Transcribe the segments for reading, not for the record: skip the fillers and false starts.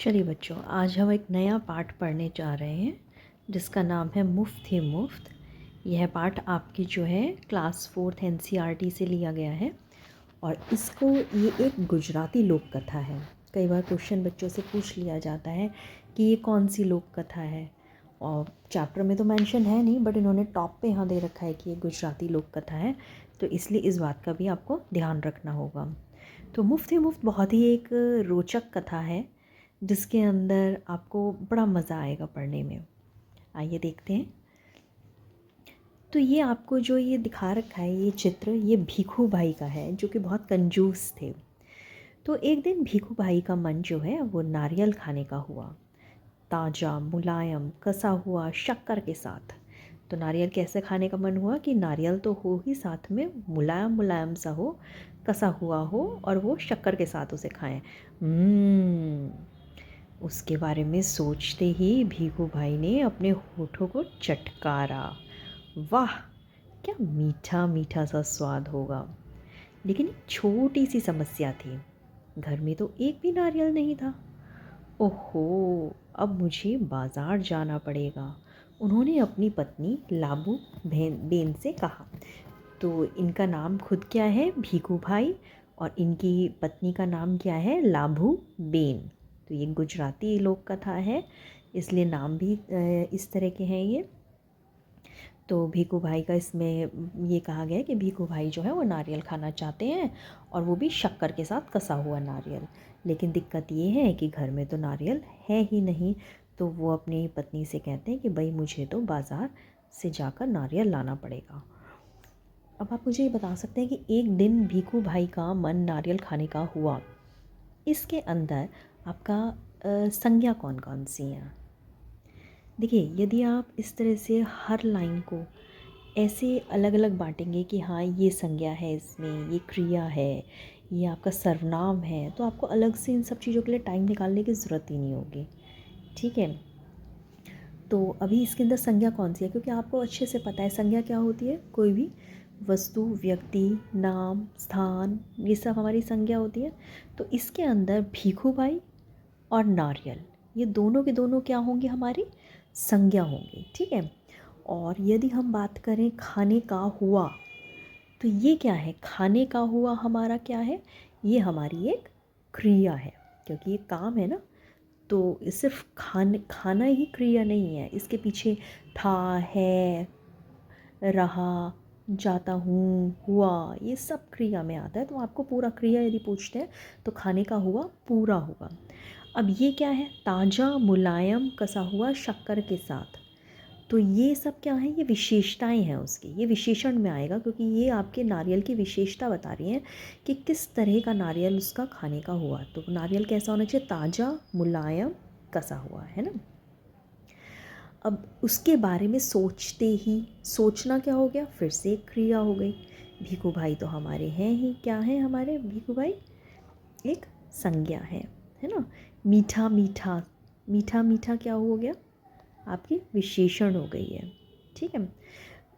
चलिए बच्चों, आज हम एक नया पाठ पढ़ने जा रहे हैं जिसका नाम है मुफ्त ही मुफ्त। यह पाठ आपकी जो है क्लास 4th NCERT से लिया गया है और ये एक गुजराती लोक कथा है। कई बार क्वेश्चन बच्चों से पूछ लिया जाता है कि ये कौन सी लोक कथा है, और चैप्टर में तो मेंशन है नहीं, बट इन्होंने टॉप पे यहाँ दे रखा है कि ये गुजराती लोक कथा है, तो इसलिए इस बात का भी आपको ध्यान रखना होगा। तो मुफ्त ही मुफ्त बहुत ही एक रोचक कथा है जिसके अंदर आपको बड़ा मज़ा आएगा पढ़ने में। आइए देखते हैं। तो ये आपको जो ये दिखा रखा है ये चित्र, ये भीखू भाई का है जो कि बहुत कंजूस थे। तो एक दिन भीखू भाई का मन जो है वो नारियल खाने का हुआ, ताज़ा मुलायम कसा हुआ शक्कर के साथ। तो नारियल कैसे खाने का मन हुआ कि नारियल तो हो ही, साथ में मुलायम मुलायम सा हो, कसा हुआ हो, और वो शक्कर के साथ उसे खाएं। उसके बारे में सोचते ही भीखू भाई ने अपने होठों को चटकारा। वाह, क्या मीठा मीठा सा स्वाद होगा। लेकिन एक छोटी सी समस्या थी, घर में तो एक भी नारियल नहीं था। ओहो, अब मुझे बाज़ार जाना पड़ेगा, उन्होंने अपनी पत्नी लाबू बेन से कहा। तो इनका नाम खुद क्या है, भीखू भाई, और इनकी पत्नी का नाम क्या है, लाभू बेन। तो ये गुजराती लोक कथा है, इसलिए नाम भी इस तरह के हैं ये। तो भीखू भाई का इसमें ये कहा गया है कि भीखू भाई जो है वो नारियल खाना चाहते हैं, और वो भी शक्कर के साथ कसा हुआ नारियल। लेकिन दिक्कत ये है कि घर में तो नारियल है ही नहीं। तो वो अपनी पत्नी से कहते हैं कि भाई मुझे तो बाज़ार से जाकर नारियल लाना पड़ेगा। अब आप मुझे ये बता सकते हैं कि एक दिन भीखू भाई का मन नारियल खाने का हुआ, इसके अंदर आपका संज्ञा कौन कौन सी हैं। देखिए, यदि आप इस तरह से हर लाइन को ऐसे अलग अलग बांटेंगे कि हाँ ये संज्ञा है, इसमें ये क्रिया है, ये आपका सर्वनाम है, तो आपको अलग से इन सब चीज़ों के लिए टाइम निकालने की ज़रूरत ही नहीं होगी। ठीक है, तो अभी इसके अंदर संज्ञा कौन सी है, क्योंकि आपको अच्छे से पता है संज्ञा क्या होती है। कोई भी वस्तु, व्यक्ति, नाम, स्थान, ये सब हमारी संज्ञा होती है। तो इसके अंदर भीखू भाई और नारियल, ये दोनों के दोनों क्या होंगे, हमारी संज्ञा होंगी। ठीक है, और यदि हम बात करें खाने का हुआ, तो ये क्या है, खाने का हुआ हमारा क्या है, ये हमारी एक क्रिया है, क्योंकि ये काम है ना। तो सिर्फ खाना ही क्रिया नहीं है, इसके पीछे था, है, रहा, जाता हूँ, हुआ, ये सब क्रिया में आता है। तो आपको पूरा क्रिया यदि पूछते हैं तो खाने का हुआ पूरा होगा। अब ये क्या है, ताज़ा मुलायम कसा हुआ शक्कर के साथ। तो ये सब क्या है, ये विशेषताएं हैं उसकी, ये विशेषण में आएगा, क्योंकि ये आपके नारियल की विशेषता बता रही हैं कि किस तरह का नारियल उसका खाने का हुआ। तो नारियल कैसा होना चाहिए, ताज़ा मुलायम कसा हुआ, है ना। अब उसके बारे में सोचते ही, सोचना क्या हो गया, फिर से एक क्रिया हो गई। भीखू भाई तो हमारे हैं ही, क्या है हमारे भीखू भाई, एक संज्ञा है ना। मीठा मीठा, मीठा मीठा क्या हो गया, आपकी विशेषण हो गई है। ठीक है,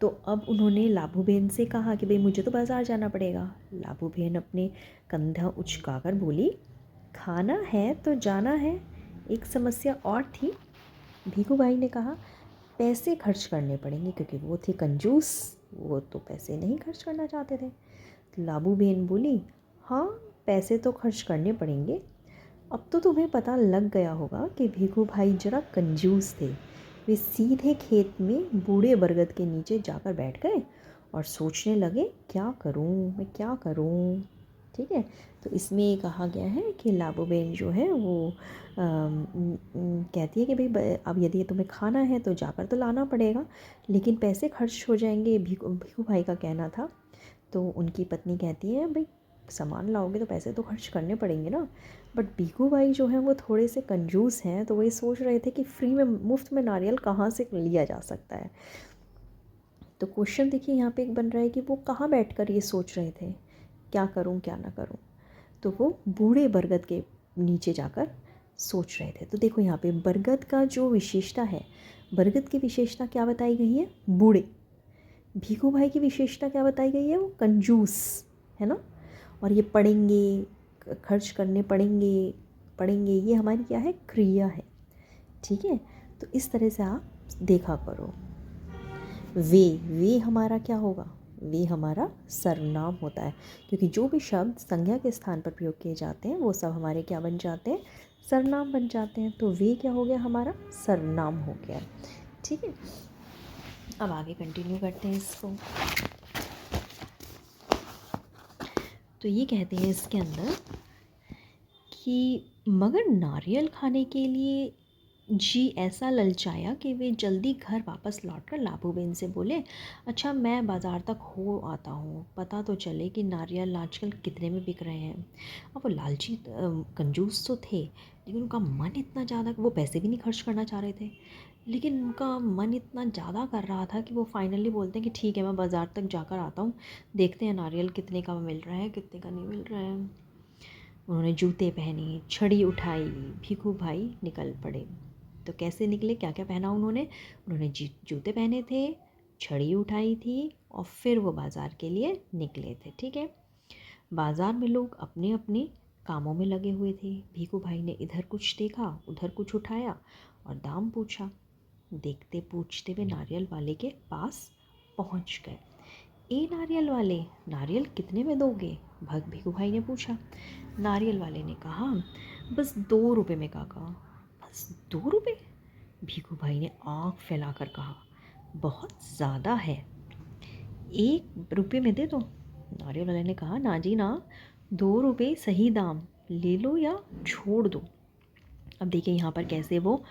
तो अब उन्होंने लाभू बहन से कहा कि भाई मुझे तो बाज़ार जाना पड़ेगा। लाभू बहन अपने कंधा उचकाकर बोली, खाना है तो जाना है, एक समस्या और थी। भीखू भाई ने कहा, पैसे खर्च करने पड़ेंगे, क्योंकि वो थे कंजूस, वो तो पैसे नहीं खर्च करना चाहते थे। लाबू बहन बोली, हाँ पैसे तो खर्च करने पड़ेंगे। अब तो तुम्हें पता लग गया होगा कि भीखू भाई जरा कंजूस थे। वे सीधे खेत में बूढ़े बरगद के नीचे जाकर बैठ गए और सोचने लगे, क्या करूं मैं, क्या करूं। ठीक है, तो इसमें ये कहा गया है कि लाबू बहन जो है वो कहती है कि भाई अब यदि तुम्हें खाना है तो जाकर तो लाना पड़ेगा, लेकिन पैसे खर्च हो जाएंगे, भीखू भाई का कहना था। तो उनकी पत्नी कहती है, भाई सामान लाओगे तो पैसे तो खर्च करने पड़ेंगे ना। बट भीखू भाई जो हैं वो थोड़े से कंजूस हैं, तो वही सोच रहे थे कि फ्री में, मुफ्त में नारियल कहाँ से लिया जा सकता है। तो क्वेश्चन देखिए यहाँ पे एक बन रहा है कि वो कहाँ बैठकर ये सोच रहे थे, क्या करूँ क्या ना करूँ। तो वो बूढ़े बरगद के नीचे जाकर सोच रहे थे। तो देखो यहाँ पे बरगद का जो विशेषता है, बरगद की विशेषता क्या बताई गई है, बूढ़े। भीखू भाई की विशेषता क्या बताई गई है, वो कंजूस, है ना। और ये पढ़ेंगे, खर्च करने पड़ेंगे, पढ़ेंगे, ये हमारी क्या है, क्रिया है। ठीक है, तो इस तरह से आप देखा करो। वे हमारा क्या होगा, वे हमारा सर्वनाम होता है, क्योंकि जो भी शब्द संज्ञा के स्थान पर प्रयोग किए जाते हैं वो सब हमारे क्या बन जाते हैं, सर्वनाम बन जाते हैं। तो वे क्या हो गया, हमारा सर्वनाम हो गया। ठीक है, अब आगे कंटिन्यू करते हैं इसको। तो ये कहते हैं इसके अंदर कि मगर नारियल खाने के लिए जी ऐसा ललचाया कि वे जल्दी घर वापस लौटकर लाबूबेन से बोले, अच्छा मैं बाज़ार तक हो आता हूँ, पता तो चले कि नारियल आजकल कितने में बिक रहे हैं। अब वो लालची कंजूस तो थे, लेकिन उनका मन इतना ज़्यादा, वो पैसे भी नहीं खर्च करना चाह रहे थे, लेकिन उनका मन इतना ज़्यादा कर रहा था कि वो फाइनली बोलते हैं कि ठीक है मैं बाज़ार तक जाकर आता हूँ, देखते हैं नारियल कितने का मिल रहा है कितने का नहीं मिल रहा है। उन्होंने जूते पहने, छड़ी उठाई, भीखू भाई निकल पड़े। तो कैसे निकले, क्या क्या पहना उन्होंने, उन्होंने जूते पहने थे, छड़ी उठाई थी और फिर वो बाज़ार के लिए निकले थे। ठीक है, बाज़ार में लोग अपने अपने कामों में लगे हुए थे। भीखू भाई ने इधर कुछ देखा उधर कुछ उठाया और दाम पूछा। देखते पूछते वे नारियल वाले के पास पहुंच गए। ए नारियल वाले, नारियल कितने में दोगे, भीखू भाई ने पूछा। नारियल वाले ने कहा, बस 2 रुपये में काका। बस 2 रुपये, भीखू भाई ने आँख फैलाकर कहा, बहुत ज़्यादा है, 1 रुपये में दे दो। नारियल वाले ने कहा, ना जी ना, 2 रुपये सही दाम, ले लो या छोड़ दो। अब देखिए यहाँ पर कैसे वो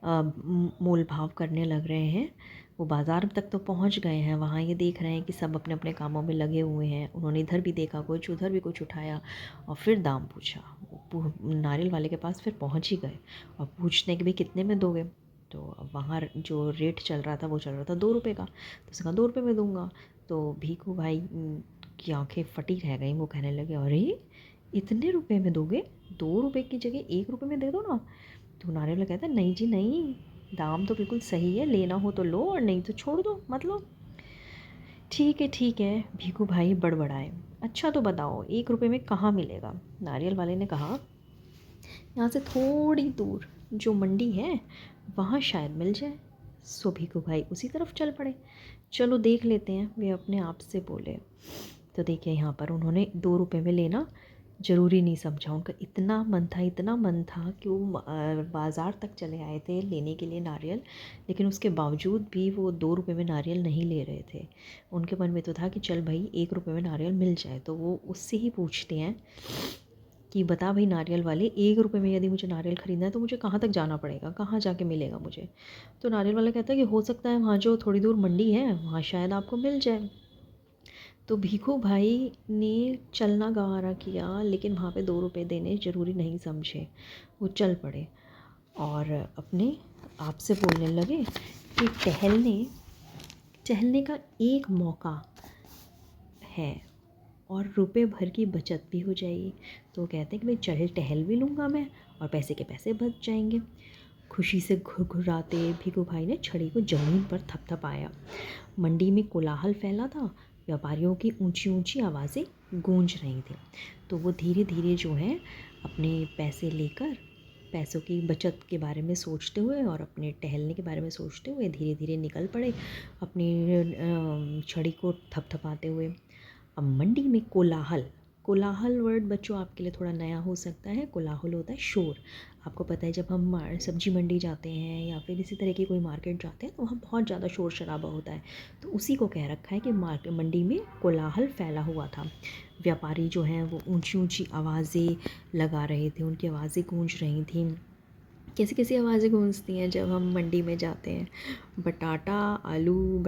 मोल भाव करने लग रहे हैं। वो बाज़ार तक तो पहुँच गए हैं, वहाँ ये देख रहे हैं कि सब अपने अपने कामों में लगे हुए हैं। उन्होंने इधर भी देखा कुछ, उधर भी कुछ उठाया और फिर दाम पूछा। नारियल वाले के पास फिर पहुँच ही गए और पूछने कि भाई कितने में दोगे। तो अब वहाँ जो रेट चल रहा था वो चल रहा था 2 रुपये का, तो उसने कहा 2 रुपये में दूंगा। तो भीखू भाई की आंखें फटी रह गई। वो कहने लगे, अरे इतने रुपए में दोगे, 2 रुपये की जगह 1 रुपये में दे दो ना। तो नारियल कहता है, नहीं जी नहीं, दाम तो बिल्कुल सही है, लेना हो तो लो और नहीं तो छोड़ दो, मत लो। ठीक है, भीखू भाई बड़बड़ाए। अच्छा तो बताओ 1 रुपये में कहाँ मिलेगा। नारियल वाले ने कहा, यहाँ से थोड़ी दूर जो मंडी है वहाँ शायद मिल जाए। सो भीखू भाई उसी तरफ चल पड़े। चलो देख लेते हैं, वे अपने आप से बोले। तो देखिए यहाँ पर उन्होंने 2 रुपये में लेना ज़रूरी नहीं समझा। उनका इतना मन था कि वो बाज़ार तक चले आए थे लेने के लिए नारियल, लेकिन उसके बावजूद भी वो 2 रुपये में नारियल नहीं ले रहे थे। उनके मन में तो था कि चल भाई 1 रुपये में नारियल मिल जाए। तो वो उससे ही पूछते हैं कि बता भाई नारियल वाले, 1 रुपये में यदि मुझे नारियल ख़रीदना है तो मुझे कहाँ तक जाना पड़ेगा, कहाँ जाके मिलेगा मुझे। तो नारियल वाला कहता है कि हो सकता है वहाँ जो थोड़ी दूर मंडी है वहाँ शायद आपको मिल जाए। तो भीखू भाई ने चलना गवारा किया, लेकिन वहाँ पे 2 रुपये देने ज़रूरी नहीं समझे। वो चल पड़े और अपने आप से बोलने लगे कि टहलने का एक मौका है और रुपए भर की बचत भी हो जाएगी। तो वो कहते हैं कि भाई टहल भी लूँगा मैं और पैसे के पैसे बच जाएंगे। खुशी से घुरघुराते भीखू भाई ने छड़ी को ज़मीन पर थपथपाया। मंडी में कोलाहल फैला था, व्यापारियों की ऊंची ऊंची आवाज़ें गूंज रही थी। तो वो धीरे धीरे जो है अपने पैसे लेकर, पैसों की बचत के बारे में सोचते हुए और अपने टहलने के बारे में सोचते हुए धीरे धीरे निकल पड़े अपनी छड़ी को थपथपाते हुए। अब मंडी में कोलाहल वर्ड बच्चों आपके लिए थोड़ा नया हो सकता है। कोलाहल होता है शोर। आपको पता है जब हम सब्जी मंडी जाते हैं या फिर इसी तरह की कोई मार्केट जाते हैं तो वहाँ बहुत ज़्यादा शोर शराबा होता है। तो उसी को कह रखा है कि मंडी में कोलाहल फैला हुआ था। व्यापारी जो हैं वो ऊंची ऊंची आवाज़ें लगा रहे थे, उनकी आवाज़ें गूंज रही थी। कैसी कैसी आवाज़ें गूंजती हैं जब हम मंडी में जाते हैं, बटाटा आलू,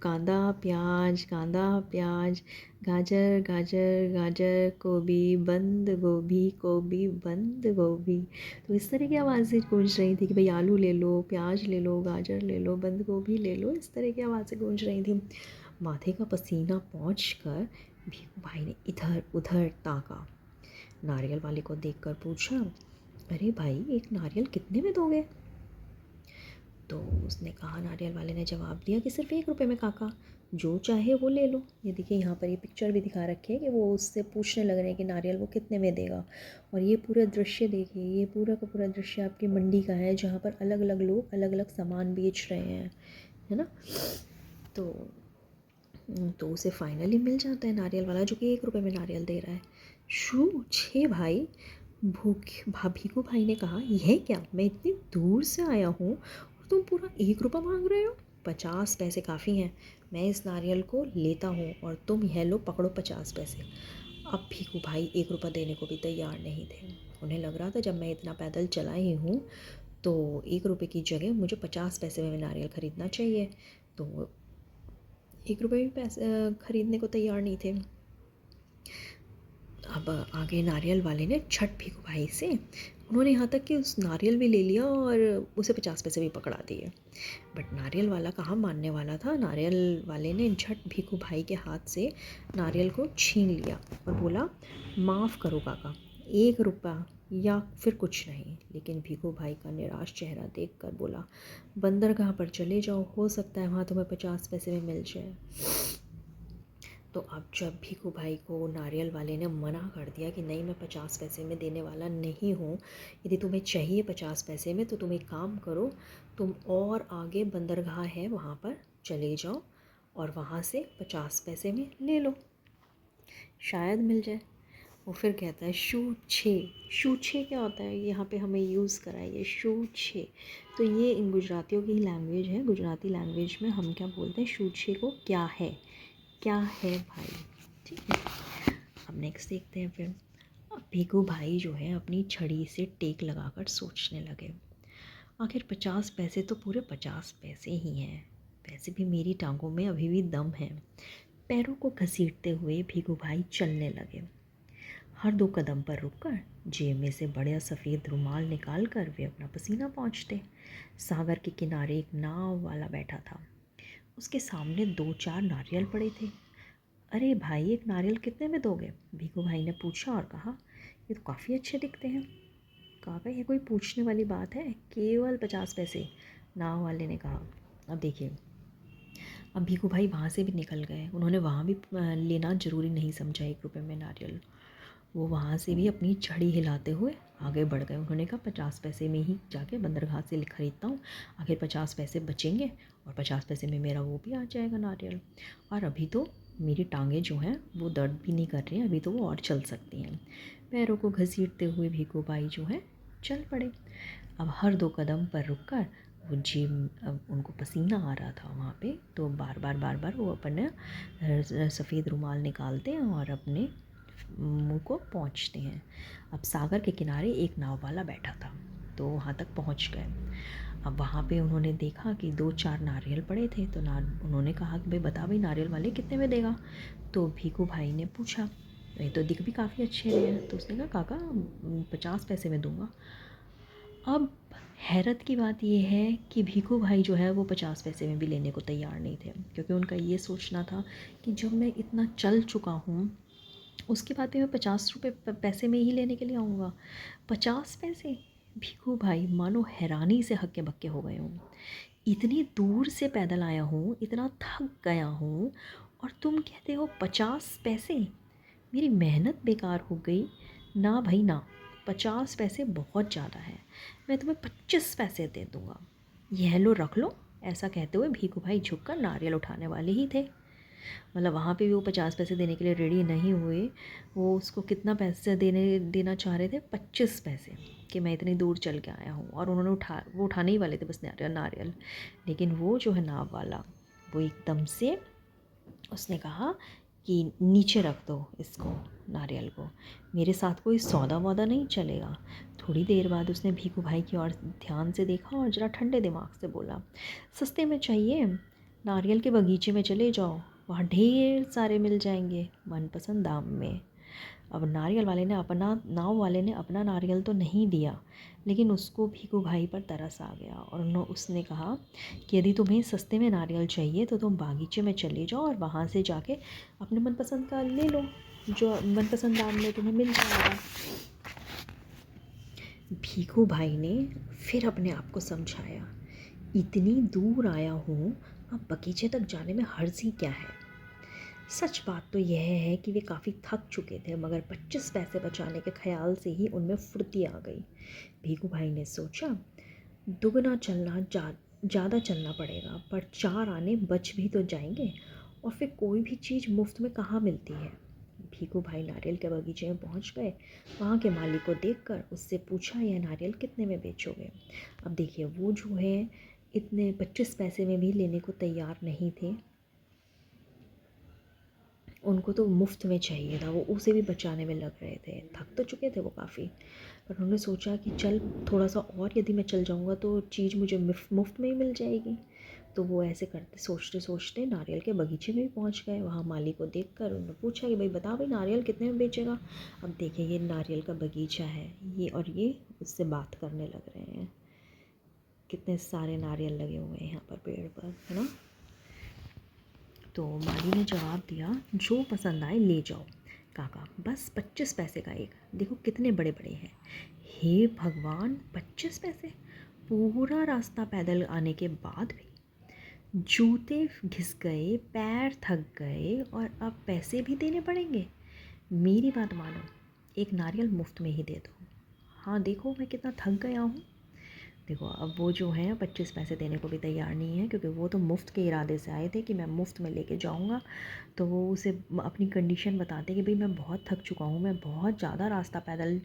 कांदा प्याज, गाजर गाजर गाजर, गोभी बंद गोभी। तो इस तरह की आवाज़ें गूंज रही थी कि भाई आलू ले लो, प्याज ले लो, गाजर ले लो, बंद गोभी ले लो। इस तरह की आवाज़ें गूंज रही थी। माथे का पसीना पोंछकर भीखू भाई ने इधर उधर ताका। नारियल वाले को देखकर पूछा, अरे भाई एक नारियल कितने में दोगे। तो उसने कहा, नारियल वाले ने जवाब दिया कि सिर्फ 1 रुपये में काका, जो चाहे वो ले लो। ये देखिए यहाँ पर ये पिक्चर भी दिखा रखे है कि वो उससे पूछने लग रहे हैं कि नारियल वो कितने में देगा। और ये पूरा दृश्य देखिए, ये पूरा का पूरा दृश्य आपकी मंडी का है जहाँ पर अलग अलग लोग अलग अलग सामान बेच रहे हैं, है ना। तो उसे फाइनली मिल जाता है नारियल वाला, जो कि 1 रुपये में नारियल दे रहा है। शू छे भाई, भीखू भाई ने कहा, यह क्या, मैं इतनी दूर से आया हूँ और तुम पूरा 1 रुपया मांग रहे हो। 50 पैसे काफ़ी हैं, मैं इस नारियल को लेता हूँ और तुम यह लो पकड़ो 50 पैसे। अब भीखू भाई 1 रुपया देने को भी तैयार नहीं थे। उन्हें लग रहा था जब मैं इतना पैदल चला ही हूँ तो 1 रुपये की जगह मुझे 50 पैसे में नारियल ख़रीदना चाहिए। तो 1 रुपये भी पैसे ख़रीदने को तैयार नहीं थे। अब आगे नारियल वाले ने छठ भीखू भाई से, उन्होंने यहाँ तक कि उस नारियल भी ले लिया और उसे 50 पैसे भी पकड़ा दिए। बट नारियल वाला कहाँ मानने वाला था। नारियल वाले ने झट भीखू भाई के हाथ से नारियल को छीन लिया और बोला, माफ़ करो काका, 1 रुपया या फिर कुछ नहीं। लेकिन भीखू भाई का निराश चेहरा देखकर बोला, बंदरगाह पर चले जाओ, हो सकता है वहाँ तुम्हें 50 पैसे में मिल जाए। तो अब जब भीखू भाई को नारियल वाले ने मना कर दिया कि नहीं, मैं 50 पैसे में देने वाला नहीं हूँ, यदि तुम्हें चाहिए 50 पैसे में तो तुम एक काम करो, तुम और आगे बंदरगाह है वहाँ पर चले जाओ और वहाँ से 50 पैसे में ले लो, शायद मिल जाए। वो फिर कहता है, शू छे क्या होता है, यहाँ पे हमें यूज़ कराइए शू छे। तो ये इन गुजरातियों की लैंग्वेज है। गुजराती लैंग्वेज में हम क्या बोलते हैं, शू छे को क्या है भाई, ठीक है। अब नेक्स्ट देखते हैं फिर। अब भीखू भाई जो है अपनी छड़ी से टेक लगाकर सोचने लगे, आखिर 50 पैसे तो पूरे 50 पैसे ही हैं, वैसे भी मेरी टांगों में अभी भी दम है। पैरों को घसीटते हुए भीखू भाई चलने लगे। हर 2 कदम पर रुककर जेब में से बड़ा सफ़ेद रुमाल निकाल कर वे अपना पसीना पोंछते। सागर के किनारे एक नाव वाला बैठा था, उसके सामने 2-4 नारियल पड़े थे। अरे भाई, एक नारियल कितने में दोगे, भीखू भाई ने पूछा और कहा, ये तो काफ़ी अच्छे दिखते हैं। काका, ये कोई पूछने वाली बात है, केवल 50 पैसे, नाव वाले ने कहा। अब देखिए, अब भीखू भाई वहाँ से भी निकल गए। उन्होंने वहाँ भी लेना ज़रूरी नहीं समझा 1 रुपये में नारियल। वो वहाँ से भी अपनी छड़ी हिलाते हुए आगे बढ़ गए। उन्होंने कहा 50 पैसे में ही जाके बंदरगाह से ख़रीदता हूँ, आखिर 50 पैसे बचेंगे और 50 पैसे में मेरा वो भी आ जाएगा नारियल। और अभी तो मेरी टांगें जो हैं वो दर्द भी नहीं कर रही हैं, अभी तो वो और चल सकती हैं। पैरों को घसीटते हुए भीखू भाई जो है चल पड़े। अब हर 2 कदम पर रुककर वो अब उनको पसीना आ रहा था वहाँ पे, तो बार बार वो अपने सफ़ेद रुमाल निकालते हैं और अपने मुँह को पोंछते हैं। अब सागर के किनारे एक नाव वाला बैठा था, तो वहाँ तक पहुँच गए। अब वहाँ पे उन्होंने देखा कि 2-4 नारियल पड़े थे, तो उन्होंने कहा कि भाई बता, भाई नारियल वाले कितने में देगा। तो भीखू भाई ने पूछा, ये तो दिख भी काफ़ी अच्छे रहे हैं। तो उसने कहा, काका 50 पैसे में दूंगा। अब हैरत की बात यह है कि भीखू भाई जो है वो 50 पैसे में भी लेने को तैयार नहीं थे, क्योंकि उनका ये सोचना था कि जब मैं इतना चल चुका हूँ उसके बाद भी मैं 50 रुपये पैसे में ही लेने के लिए आऊँगा। 50 पैसे, भीखू भाई मानो हैरानी से हक्के बक्के हो गए हूँ। इतनी दूर से पैदल आया हूँ, इतना थक गया हूँ, और तुम कहते हो 50 पैसे, मेरी मेहनत बेकार हो गई ना भाई ना। 50 पैसे बहुत ज़्यादा है, मैं तुम्हें 25 पैसे दे दूँगा, यह लो रख लो। ऐसा कहते हुए भीखू भाई झुककर नारियल उठाने वाले ही थे। मतलब वहाँ पे भी वो 50 पैसे देने के लिए रेडी नहीं हुए। वो उसको कितना पैसे देना चाह रहे थे, 25 पैसे, कि मैं इतनी दूर चल के आया हूँ। और उन्होंने वो उठाने ही वाले थे बस नारियल। लेकिन वो जो है नाव वाला, वो एकदम से उसने कहा कि नीचे रख दो इसको, नारियल को, मेरे साथ कोई सौदा वौदा नहीं चलेगा। थोड़ी देर बाद उसने भीखू भाई की ओर ध्यान से देखा और ज़रा ठंडे दिमाग से बोला, सस्ते में चाहिए, नारियल के बगीचे में चले जाओ, वहाँ ढेर सारे मिल जाएंगे मनपसंद दाम में। अब नाव वाले ने अपना नारियल तो नहीं दिया, लेकिन उसको भीखू भाई पर तरस आ गया और उसने कहा कि यदि तुम्हें सस्ते में नारियल चाहिए तो तुम बागीचे में चले जाओ और वहाँ से जाके अपने मनपसंद का ले लो, जो मनपसंद दाम में तुम्हें मिल जाएगा। भीखू भाई ने फिर अपने आप को समझाया इतनी दूर आया हूँ, अब बगीचे तक जाने में हर्ज ही क्या है। सच बात तो यह है कि वे काफ़ी थक चुके थे, मगर 25 पैसे बचाने के ख्याल से ही उनमें फुर्ती आ गई। भीखू भाई ने सोचा, दुगना चलना ज़्यादा चलना पड़ेगा, पर 4 आने बच भी तो जाएंगे, और फिर कोई भी चीज़ मुफ्त में कहाँ मिलती है। भीखू भाई नारियल के बगीचे में पहुंच गए। वहाँ के माली को देखकर उससे पूछा, यह नारियल कितने में बेचोगे। अब देखिए, वो जो है इतने 25 पैसे में भी लेने को तैयार नहीं थे। उनको तो मुफ्त में चाहिए था, वो उसे भी बचाने में लग रहे थे। थक तो चुके थे वो काफ़ी, पर उन्होंने सोचा कि चल थोड़ा सा और यदि मैं चल जाऊँगा तो चीज़ मुझे मुफ्त में ही मिल जाएगी। तो वो ऐसे करते सोचते सोचते नारियल के बगीचे में भी पहुंच गए। वहाँ माली को देखकर उन्होंने पूछा कि भाई बता, भाई नारियल कितने में बेचेगा। अब देखिए, ये नारियल का बगीचा है ये, और ये उससे बात करने लग रहे हैं। कितने सारे नारियल लगे हुए हैं यहाँ पर पेड़ पर, है ना। तो माली ने जवाब दिया, जो पसंद आए ले जाओ काका, बस 25 पैसे का एक, देखो कितने बड़े बड़े हैं। हे भगवान, 25 पैसे! पूरा रास्ता पैदल आने के बाद भी जूते घिस गए, पैर थक गए, और अब पैसे भी देने पड़ेंगे। मेरी बात मानो, एक नारियल मुफ्त में ही दे दो। हाँ देखो मैं कितना थक गया हूँ। देखो, अब वो जो है 25 पैसे देने को भी तैयार नहीं है, क्योंकि वो तो मुफ्त के इरादे से आए थे कि मैं मुफ्त में लेके जाऊंगा। तो वो उसे अपनी कंडीशन बताते कि भाई मैं बहुत थक चुका हूँ, मैं बहुत ज़्यादा रास्ता पैदल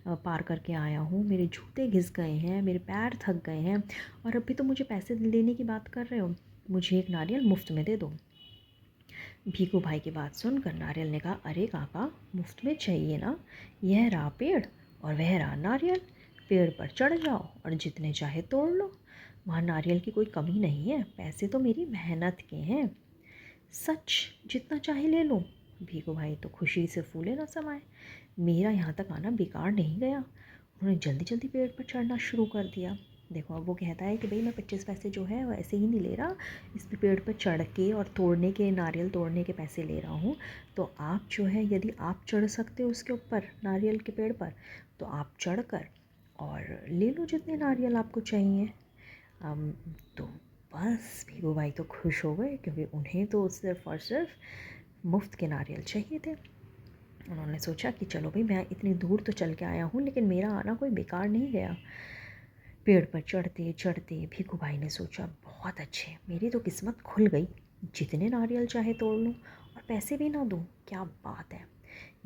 पार करके आया हूँ, मेरे जूते घिस गए हैं, मेरे पैर थक गए हैं, और अभी तो मुझे पैसे देने की बात कर रहे हो। मुझे एक नारियल मुफ्त में दे दो। भीखू भाई की बात सुनकर नारियल ने कहा, अरे काका, मुफ्त में चाहिए ना, यह रहा पेड़ और वह रहा नारियल, पेड़ पर चढ़ जाओ और जितने चाहे तोड़ लो, वहाँ नारियल की कोई कमी नहीं है, पैसे तो मेरी मेहनत के हैं। सच, जितना चाहे ले लो। भीखू भाई तो खुशी से फूले ना समाये, मेरा यहाँ तक आना बेकार नहीं गया। उन्होंने जल्दी जल्दी पेड़ पर चढ़ना शुरू कर दिया। देखो, अब वो कहता है कि भाई मैं 25 पैसे जो है वो ऐसे ही नहीं ले रहा, इस पेड़ पर चढ़ के और तोड़ने के, नारियल तोड़ने के पैसे ले रहा हूँ। तो आप जो है, यदि आप चढ़ सकते हो उसके ऊपर, नारियल के पेड़ पर, तो आप चढ़ कर और ले लो जितने नारियल आपको चाहिए। तो बस भीखू भाई तो खुश हो गए, क्योंकि उन्हें तो सिर्फ़ और सिर्फ मुफ्त के नारियल चाहिए थे। उन्होंने सोचा कि चलो भाई, मैं इतनी दूर तो चल के आया हूँ, लेकिन मेरा आना कोई बेकार नहीं गया। पेड़ पर चढ़ते चढ़ते भीखू भाई ने सोचा, बहुत अच्छे, मेरी तो किस्मत खुल गई, जितने नारियल चाहे तोड़ लूँ और पैसे भी ना दूँ, क्या बात है।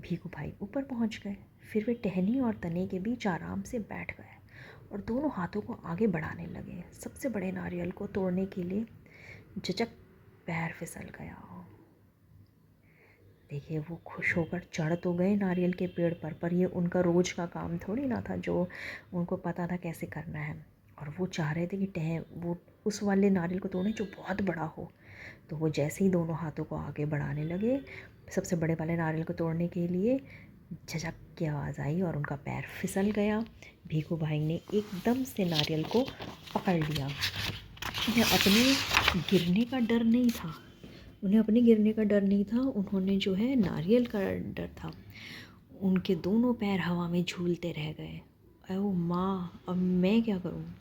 भीखू भाई ऊपर पहुँच गए। फिर वे टहनी और तने के बीच आराम से बैठ गए और दोनों हाथों को आगे बढ़ाने लगे, सबसे बड़े नारियल को तोड़ने के लिए। झचक, पैर फिसल गया। देखिए, वो खुश होकर चढ़ तो गए नारियल के पेड़ पर ये उनका रोज़ का काम थोड़ी ना था, जो उनको पता था कैसे करना है। और वो चाह रहे थे कि वो उस वाले नारियल को तोड़ें जो बहुत बड़ा हो। तो वो जैसे ही दोनों हाथों को आगे बढ़ाने लगे सबसे बड़े वाले नारियल को तोड़ने के लिए, झटक की आवाज़ आई और उनका पैर फिसल गया। भीखू भाई ने एकदम से नारियल को पकड़ लिया। उन्हें अपने गिरने का डर नहीं था, उन्होंने जो है नारियल का डर था। उनके दोनों पैर हवा में झूलते रह गए। ओ माँ, अब मैं क्या करूँ।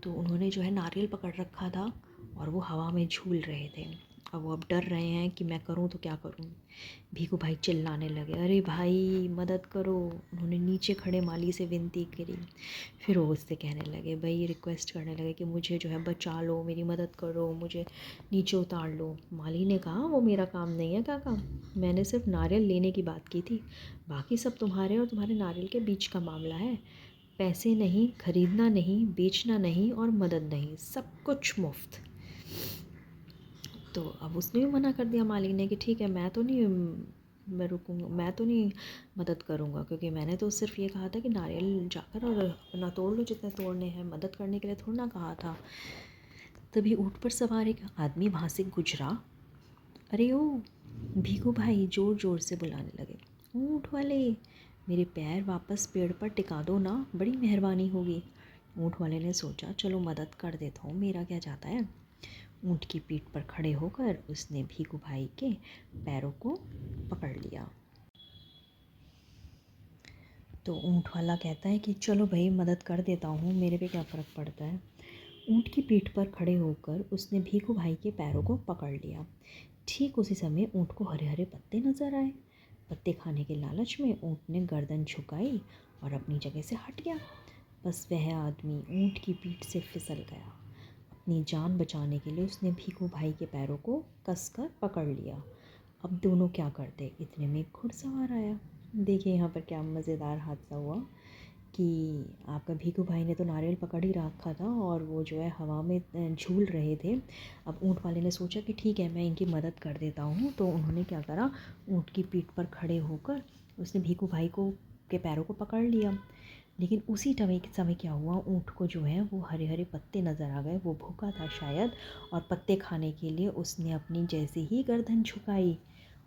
तो उन्होंने जो है नारियल पकड़ रखा था और वो हवा में झूल रहे थे। अब वो डर रहे हैं कि मैं करूँ तो क्या करूँ। भीखू भाई चिल्लाने लगे, अरे भाई मदद करो। उन्होंने नीचे खड़े माली से विनती करी। फिर वो उससे कहने लगे, भाई रिक्वेस्ट करने लगे कि मुझे जो है बचा लो, मेरी मदद करो, मुझे नीचे उतार लो। माली ने कहा, वो मेरा काम नहीं है काका, मैंने सिर्फ नारियल लेने की बात की थी, बाकी सब तुम्हारे और तुम्हारे नारियल के बीच का मामला है। पैसे नहीं, खरीदना नहीं, बेचना नहीं और मदद नहीं, सब कुछ मुफ्त। तो अब उसने भी मना कर दिया माली ने कि ठीक है, मैं तो नहीं मदद करूँगा, क्योंकि मैंने तो सिर्फ ये कहा था कि नारियल जाकर और अपना तोड़ लो जितने तोड़ने हैं, मदद करने के लिए थोड़ा ना कहा था। तभी ऊँट पर सवार एक आदमी वहाँ से गुजरा। अरे ओ भीखू भाई, ज़ोर ज़ोर से बुलाने लगे, ऊँट वाले, मेरे पैर वापस पेड़ पर टिका दो ना, बड़ी मेहरबानी होगी। ऊँट वाले ने सोचा, चलो मदद कर देता हूँ, मेरा क्या जाता है। ऊँट की पीठ पर खड़े होकर उसने भीखू भाई के पैरों को पकड़ लिया। तो ऊँट वाला कहता है कि चलो भाई, मदद कर देता हूँ, मेरे पे क्या फ़र्क पड़ता है। ऊँट की पीठ पर खड़े होकर उसने भीखू भाई के पैरों को पकड़ लिया। ठीक उसी समय ऊँट को हरे हरे पत्ते नजर आए। पत्ते खाने के लालच में ऊँट ने गर्दन झुकाई और अपनी जगह से हट गया। बस वह आदमी ऊँट की पीठ से फिसल गया। अपनी जान बचाने के लिए उसने भीखू भाई के पैरों को कसकर पकड़ लिया। अब दोनों क्या करते, इतने में एक घुड़सवार आया। देखिए यहाँ पर क्या मज़ेदार हादसा हुआ कि आपका भीखू भाई ने तो नारियल पकड़ ही रखा था और वो जो है हवा में झूल रहे थे। अब ऊँट वाले ने सोचा कि ठीक है, मैं इनकी मदद कर देता हूँ। तो उन्होंने क्या करा, ऊँट की पीठ पर खड़े होकर उसने भीखू भाई को के पैरों को पकड़ लिया। लेकिन उसी समय क्या हुआ, ऊँट को जो है वो हरे हरे पत्ते नज़र आ गए। वो भूखा था शायद, और पत्ते खाने के लिए उसने अपनी जैसे ही गर्दन झुकाई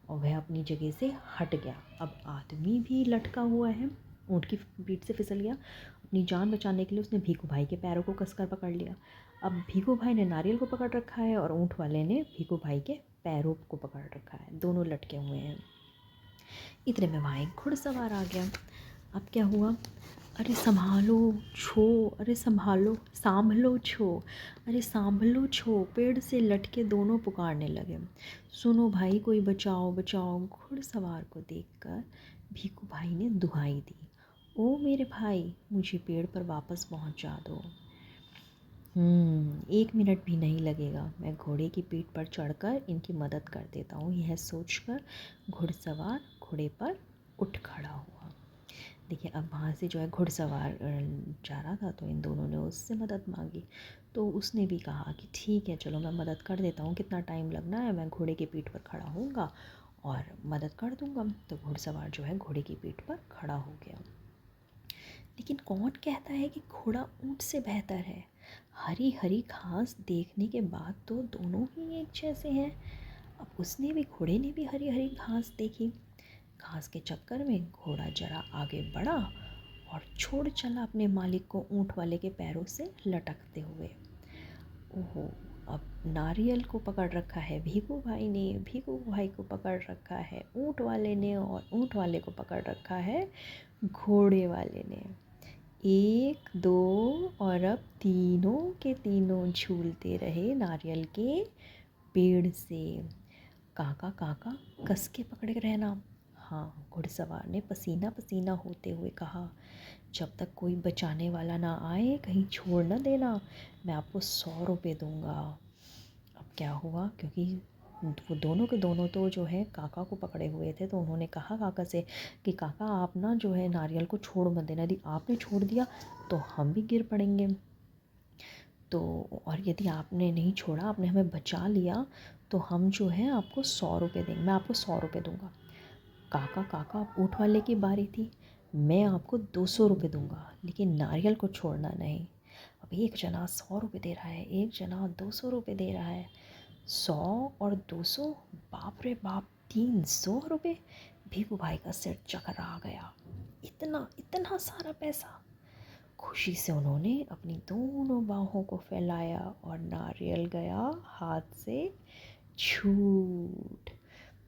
और वह अपनी जगह से हट गया। अब आदमी भी लटका हुआ है, ऊँट की पीठ से फिसल गया। अपनी जान बचाने के लिए उसने भीखू भाई के पैरों को कसकर पकड़ लिया। अब भीखू भाई ने नारियल को पकड़ रखा है और ऊँट वाले ने भीखू भाई के पैरों को पकड़ रखा है। दोनों लटके हुए हैं। इतने में वहाँ एक घुड़सवार आ गया। अब क्या हुआ, अरे संभालो छो, अरे संभालो सांभलो छो, अरे सांभलो छो, पेड़ से लटके दोनों पुकारने लगे, सुनो भाई कोई बचाओ बचाओ। घुड़सवार को देखकर भीखू भाई ने दुहाई दी, ओ मेरे भाई मुझे पेड़ पर वापस पहुंचा दो। 1 मिनट भी नहीं लगेगा, मैं घोड़े की पीठ पर चढ़कर इनकी मदद कर देता हूँ। यह सोचकर घुड़सवार घोड़े पर उठ खड़ा हुआ। देखिए अब वहाँ से जो है घुड़सवार जा रहा था, तो इन दोनों ने उससे मदद मांगी। तो उसने भी कहा कि ठीक है चलो मैं मदद कर देता हूँ, कितना टाइम लगना है, मैं घोड़े की पीठ पर खड़ा होऊंगा और मदद कर दूंगा। तो घुड़सवार जो है घोड़े की पीठ पर खड़ा हो गया। लेकिन कौन कहता है कि घोड़ा ऊँट से बेहतर है। हरी हरी घास देखने के बाद तो दोनों ही एक जैसे हैं। अब उसने भी, घोड़े ने भी हरी हरी घास देखी। घास के चक्कर में घोड़ा जरा आगे बढ़ा और छोड़ चला अपने मालिक को ऊँट वाले के पैरों से लटकते हुए। ओहो, अब नारियल को पकड़ रखा है भीखू भाई ने, भीखू भाई को पकड़ रखा है ऊँट वाले ने, और ऊँट वाले को पकड़ रखा है घोड़े वाले ने। 1 2 और अब तीनों के तीनों झूलते रहे नारियल के पेड़ से। काका काका कस के पकड़े रहना। हाँ, घुड़सवार ने पसीना पसीना होते हुए कहा, जब तक कोई बचाने वाला ना आए कहीं छोड़ न देना, मैं आपको 100 रुपये दूंगा। अब क्या हुआ, क्योंकि वो दोनों के दोनों तो जो है काका को पकड़े हुए थे, तो उन्होंने कहा काका से कि काका आप ना जो है नारियल को छोड़ मत देना, यदि आपने छोड़ दिया तो हम भी गिर पड़ेंगे। तो और यदि आपने नहीं छोड़ा, आपने हमें बचा लिया, तो हम जो है आपको 100 रुपये देंगे, मैं आपको 100 रुपये दूंगा। काका काका अब ऊँट वाले की बारी थी, मैं आपको 200 रुपये दूंगा, लेकिन नारियल को छोड़ना नहीं। अब एक जना 100 रुपये दे रहा है, एक जना 200 रुपये दे रहा है। 100 और 200, बाप रे बाप, 300 रुपये। भीखू भाई का सिर चकरा गया। इतना इतना सारा पैसा। खुशी से उन्होंने अपनी दोनों बाहों को फैलाया और नारियल गया हाथ से छूट।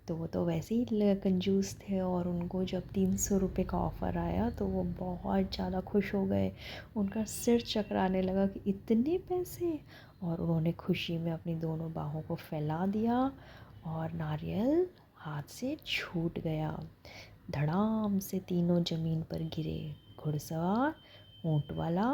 तो वो तो वैसे ही कंजूस थे, और उनको जब 300 रुपये का ऑफ़र आया तो वो बहुत ज़्यादा खुश हो गए। उनका सिर चकराने लगा कि इतने पैसे, और उन्होंने खुशी में अपनी दोनों बाहों को फैला दिया और नारियल हाथ से छूट गया। धड़ाम से तीनों ज़मीन पर गिरे, घुड़सवार, ऊँट वाला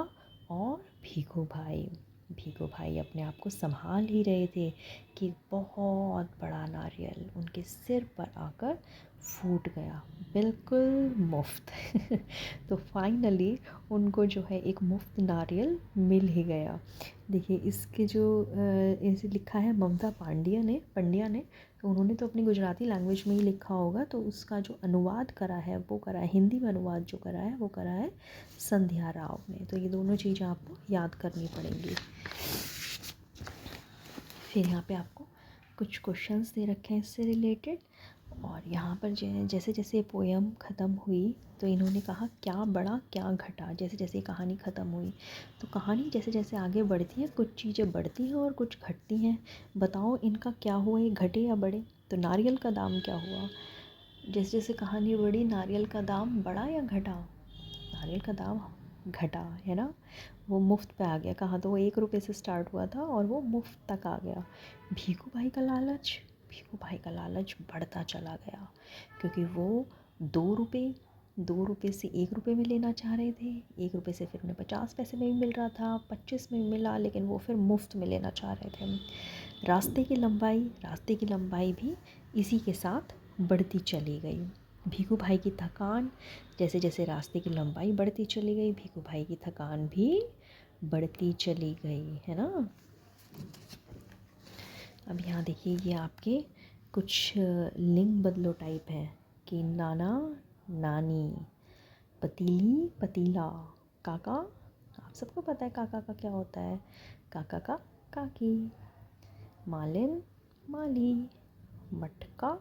और भीखू भाई। भीखू भाई अपने आप को संभाल ही रहे थे कि बहुत बड़ा नारियल उनके सिर पर आकर फूट गया, बिल्कुल मुफ्त। तो फाइनली उनको जो है एक मुफ्त नारियल मिल ही गया। देखिए इसके जो इसे लिखा है ममता पंड्या ने, तो उन्होंने तो अपनी गुजराती लैंग्वेज में ही लिखा होगा, तो उसका जो अनुवाद करा है वो करा है, हिंदी में अनुवाद जो करा है वो करा है संध्या राव ने। तो ये दोनों चीज़ें आपको याद करनी पड़ेंगी। फिर यहाँ पे आपको कुछ क्वेश्चंस दे रखे हैं इससे रिलेटेड, और यहाँ पर जैसे जैसे पोएम ख़त्म हुई तो इन्होंने कहा क्या बढ़ा क्या घटा। जैसे जैसे कहानी ख़त्म हुई तो कहानी जैसे जैसे आगे बढ़ती है, कुछ चीज़ें बढ़ती हैं और कुछ घटती हैं। बताओ इनका क्या हुआ, ये घटे या बढ़े। तो नारियल का दाम क्या हुआ, जैसे जैसे कहानी बढ़ी नारियल का दाम बढ़ा या घटा। नारियल का दाम घटा, है ना। वो मुफ्त पे आ गया, कहाँ तो वो 1 रुपये से स्टार्ट हुआ था और वो मुफ्त तक आ गया। भीखू भाई का लालच, भीखू भाई का लालच बढ़ता चला गया, क्योंकि वो 2 रुपये, 2 रुपये से 1 रुपये में लेना चाह रहे थे। 1 रुपये से फिर उन्हें 50 पैसे में भी मिल रहा था, 25 में भी मिला, लेकिन वो फिर मुफ्त में लेना चाह रहे थे। रास्ते की लंबाई भी इसी के साथ बढ़ती चली गई। भीखू भाई की थकान, जैसे जैसे रास्ते की लंबाई बढ़ती चली गई, भीखू भाई की थकान भी बढ़ती चली गई, है ना। अब यहाँ देखिए, ये आपके कुछ लिंग बदलो टाइप है कि नाना नानी, पतीली पतीला, काका, आप सबको पता है काका का क्या होता है, काका का काकी, मालिन माली, मटका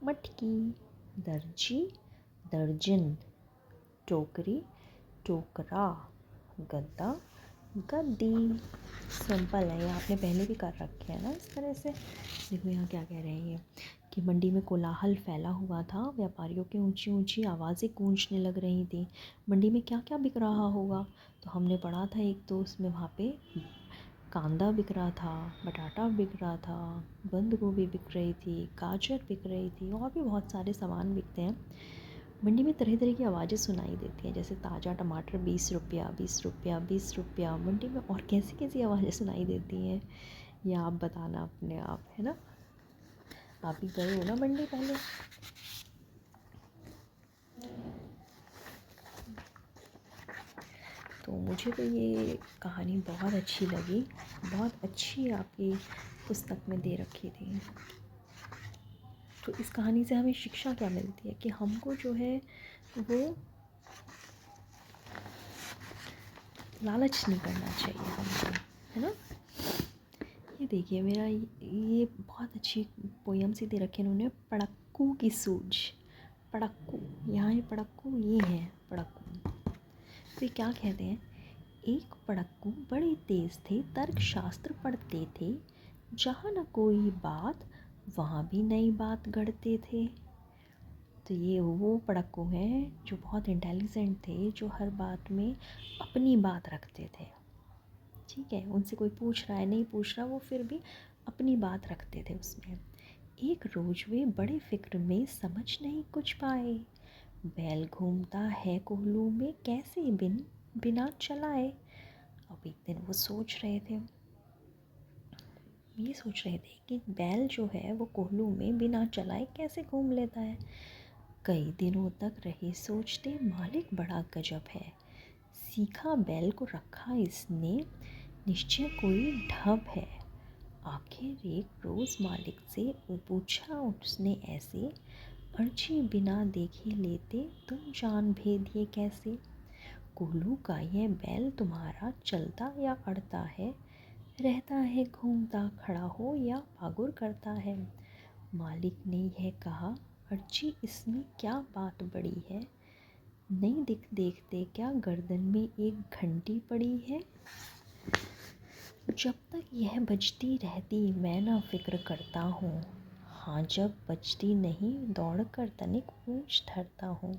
मटकी, दर्जी दर्जन, टोकरी टोकरा, गद्दा गद्दी। सिंपल है, ये आपने पहले भी कर रखे हैं ना इस तरह से। देखो यहाँ क्या कह रहे हैं ये, कि मंडी में कोलाहल फैला हुआ था, व्यापारियों की ऊंची ऊंची आवाज़ें गूंजने लग रही थी। मंडी में क्या क्या बिक रहा होगा, तो हमने पढ़ा था एक तो उसमें वहाँ पे कांदा बिक रहा था, बटाटा बिक रहा था, बंद गोभी बिक रही थी, गाजर बिक रही थी, और भी बहुत सारे सामान बिकते हैं। मंडी में तरह तरह की आवाज़ें सुनाई देती हैं, जैसे ताज़ा टमाटर 20 रुपया, 20 रुपया, 20 रुपया। मंडी में और कैसी कैसी आवाज़ें सुनाई देती हैं, ये आप बताना अपने आप, है ना। आप भी गए हो ना मंडी पहले। तो मुझे तो ये कहानी बहुत अच्छी लगी, बहुत अच्छी आपकी पुस्तक में दे रखी थी। तो इस कहानी से हमें शिक्षा क्या मिलती है, कि हमको जो है वो लालच नहीं करना चाहिए हमको, है ना। ये देखिए मेरा ये बहुत अच्छी पोयम सी दे रखी है इन्होंने, पड़क्कू की सूझ। पड़क्कू, यहाँ ये पड़क्कू ये है पड़क्कू। तो ये क्या कहते हैं, एक पड़क्कू बड़े तेज थे, तर्कशास्त्र पढ़ते थे, जहाँ न कोई बात वहाँ भी नई बात गढ़ते थे। तो ये वो पड़क्कू हैं जो बहुत इंटेलिजेंट थे, जो हर बात में अपनी बात रखते थे। ठीक है, उनसे कोई पूछ रहा है नहीं पूछ रहा, वो फिर भी अपनी बात रखते थे उसमें। एक रोज वे बड़े फिक्र में, समझ नहीं कुछ पाए, बैल घूमता है कोहलू में, कैसे बिना चलाए। अब एक दिन वो सोच रहे थे, ये सोच रहे थे कि बैल जो है वो कोहलू में बिना चलाए कैसे घूम लेता है। कई दिनों तक रहे सोचते, मालिक बड़ा गजब है, सीखा बैल को रखा इसने, निश्चय कोई ढब है। आखिर एक रोज़ मालिक से पूछा उसने ऐसे, अर्जी बिना देखे लेते तुम जान भेद ये कैसे। कोल्हू का यह बैल तुम्हारा चलता या अड़ता है, रहता है घूमता खड़ा हो या भागुर करता है। मालिक ने यह कहा, अर्जी इसमें क्या बात बड़ी है, नहीं देखते क्या गर्दन में एक घंटी पड़ी है। जब तक यह बजती रहती मैं ना फिक्र करता हूँ, हाँ जब बजती नहीं दौड़ कर तनिक पूछ धरता हूँ।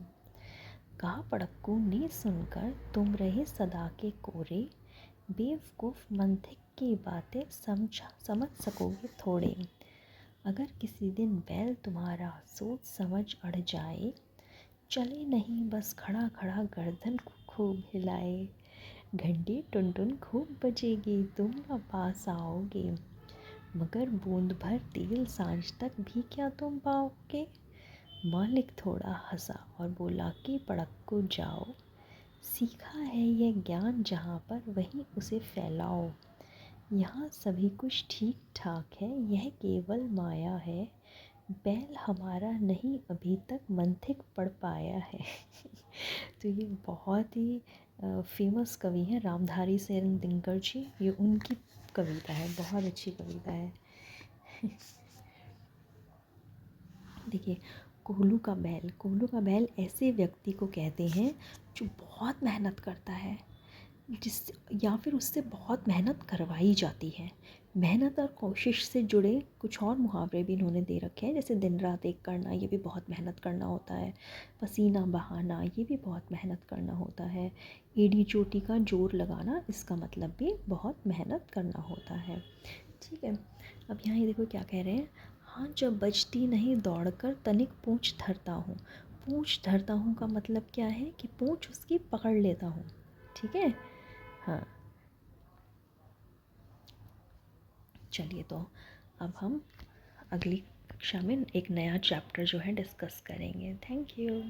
कहा पड़क्कू ने सुनकर, तुम रहे सदा के कोरे, बेवकूफ़ मंथिक की बातें समझ सकोगे थोड़े। अगर किसी दिन बैल तुम्हारा सोच समझ अड़ जाए, चले नहीं बस खड़ा खड़ा गर्दन को खूब हिलाए। घंटी टुन टुन खूब बजेगी, तुम न पास आओगे, मगर बूंद भर तेल सांझ तक भी क्या तुम पाओगे। मालिक थोड़ा हंसा और बोला कि पड़क्कू जाओ, सीखा है यह ज्ञान जहाँ पर वहीं उसे फैलाओ। यहाँ सभी कुछ ठीक ठाक है, यह केवल माया है, बैल हमारा नहीं अभी तक मंथिक पढ़ पाया है। तो ये बहुत ही फेमस कवि हैं रामधारी सिंह दिनकर जी, ये उनकी कविता है, बहुत अच्छी कविता है। देखिए, कोल्हू का बैल ऐसे व्यक्ति को कहते हैं जो बहुत मेहनत करता है, जिस या फिर उससे बहुत मेहनत करवाई जाती है। मेहनत और कोशिश से जुड़े कुछ और मुहावरे भी इन्होंने दे रखे हैं, जैसे दिन रात एक करना, ये भी बहुत मेहनत करना होता है। पसीना बहाना, ये भी बहुत मेहनत करना होता है। एड़ी चोटी का जोर लगाना, इसका मतलब भी बहुत मेहनत करना होता है। ठीक है, अब यहाँ ये देखो क्या कह रहे हैं। हाँ, जब बजती नहीं दौड़कर तनिक पूँछ धरता हूँ। पूँछ धरता हूँ का मतलब क्या है कि पूँछ उसकी पकड़ लेता हूँ। ठीक है। हाँ, चलिए तो अब हम अगली कक्षा में एक नया चैप्टर जो है डिस्कस करेंगे। Thank you.